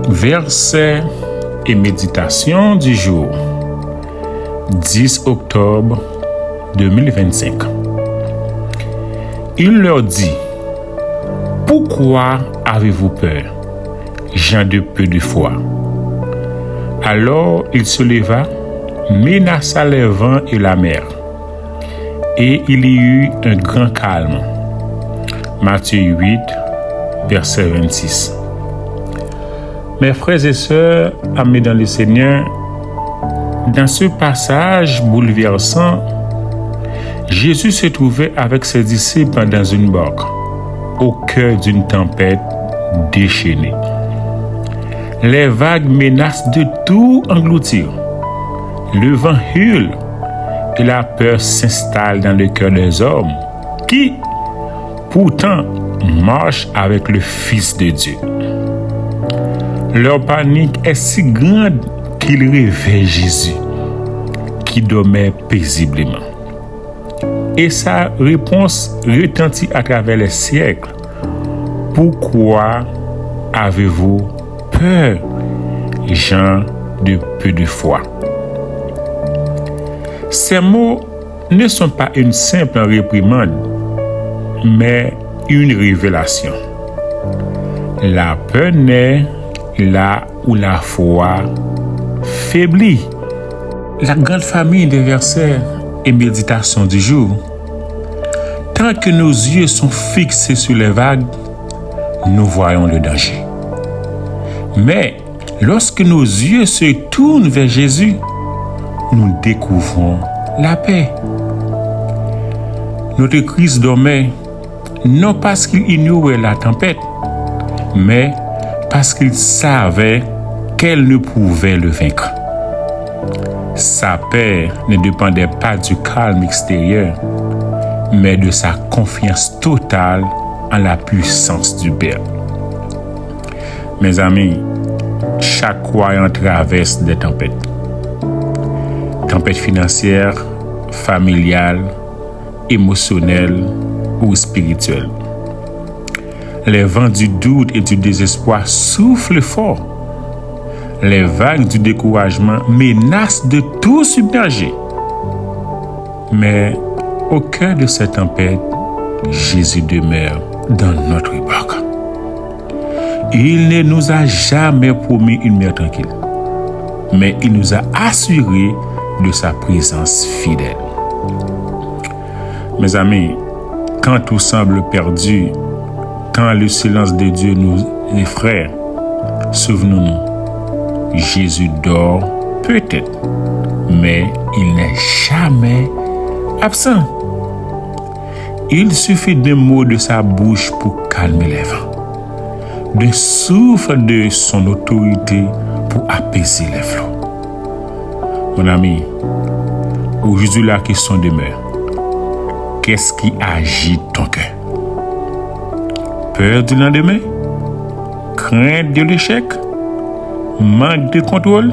Verset et méditation du jour, 10 octobre 2025. Il leur dit: pourquoi avez-vous peur, gens de peu de foi? Alors il se leva, menaça les vents et la mer, et il y eut un grand calme. Matthieu 8, verset 26. Mes frères et sœurs, amis dans le Seigneur, dans ce passage bouleversant, Jésus se trouvait avec ses disciples dans une barque, au cœur d'une tempête déchaînée. Les vagues menacent de tout engloutir. Le vent hurle et la peur s'installe dans le cœur des hommes qui, pourtant, marchent avec le Fils de Dieu. Leur panique est si grande qu'ils réveillent Jésus, qui dormait paisiblement. Et sa réponse retentit à travers les siècles. Pourquoi avez-vous peur, gens de peu de foi? Ces mots ne sont pas une simple réprimande, mais une révélation. La peur naît là où la foi faiblit. La grande famille des versets et méditations du jour. Tant que nos yeux sont fixés sur les vagues, nous voyons le danger. Mais lorsque nos yeux se tournent vers Jésus, nous découvrons la paix. Notre Christ dormait, non parce qu'il ignorait la tempête, mais parce qu'il savait qu'elle ne pouvait le vaincre. Sa paix ne dépendait pas du calme extérieur, mais de sa confiance totale en la puissance du Père. Mes amis, chaque croyant traverse des tempêtes. Tempêtes financières, familiales, émotionnelles ou spirituelles. Les vents du doute et du désespoir soufflent fort. Les vagues du découragement menacent de tout submerger. Mais au cœur de cette tempête, Jésus demeure dans notre barque. Il ne nous a jamais promis une mer tranquille, mais il nous a assuré de sa présence fidèle. Mes amis, quand tout semble perdu, quand le silence de Dieu nous effraie, souvenons-nous, Jésus dort peut-être, mais il n'est jamais absent. Il suffit d'un mot de sa bouche pour calmer les vents, d'un souffle de son autorité pour apaiser les flots. Mon ami, aujourd'hui la question demeure: qu'est-ce qui agite ton cœur? Peur du lendemain? Crainte de l'échec? Manque de contrôle?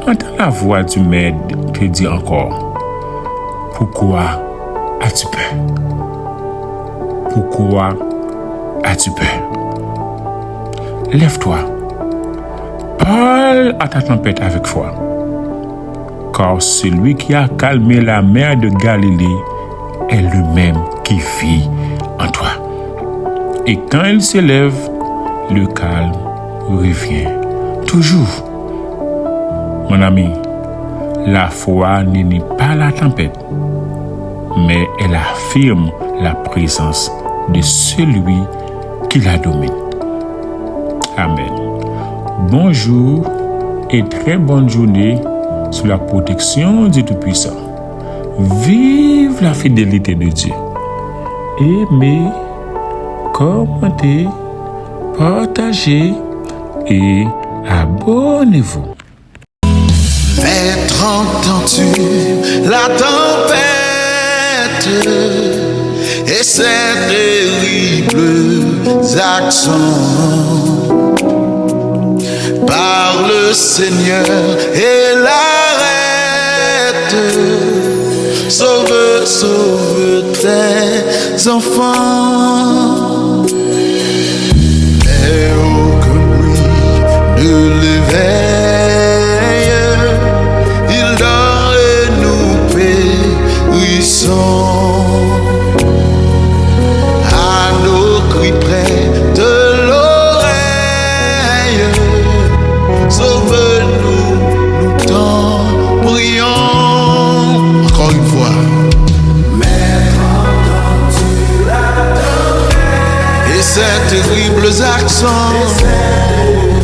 Entends la voix du Maître te dire encore: pourquoi as-tu peur? Pourquoi as-tu peur? Lève-toi. Parle à ta tempête avec foi. Car celui qui a calmé la mer de Galilée est le même qui vit en toi. Et quand il se lève, le calme revient toujours. Mon ami, la foi ne nie pas la tempête, mais elle affirme la présence de celui qui la domine. Amen. Bonjour et très bonne journée sous la protection du Tout-Puissant. Vive la fidélité de Dieu. Aimez, commentez, partagez et abonnez-vous. Maître, entends-tu la tempête et ses terribles accents? Parle, Seigneur, et l'arrête. Sauve, sauve tes enfants. Et oh, que l'accent.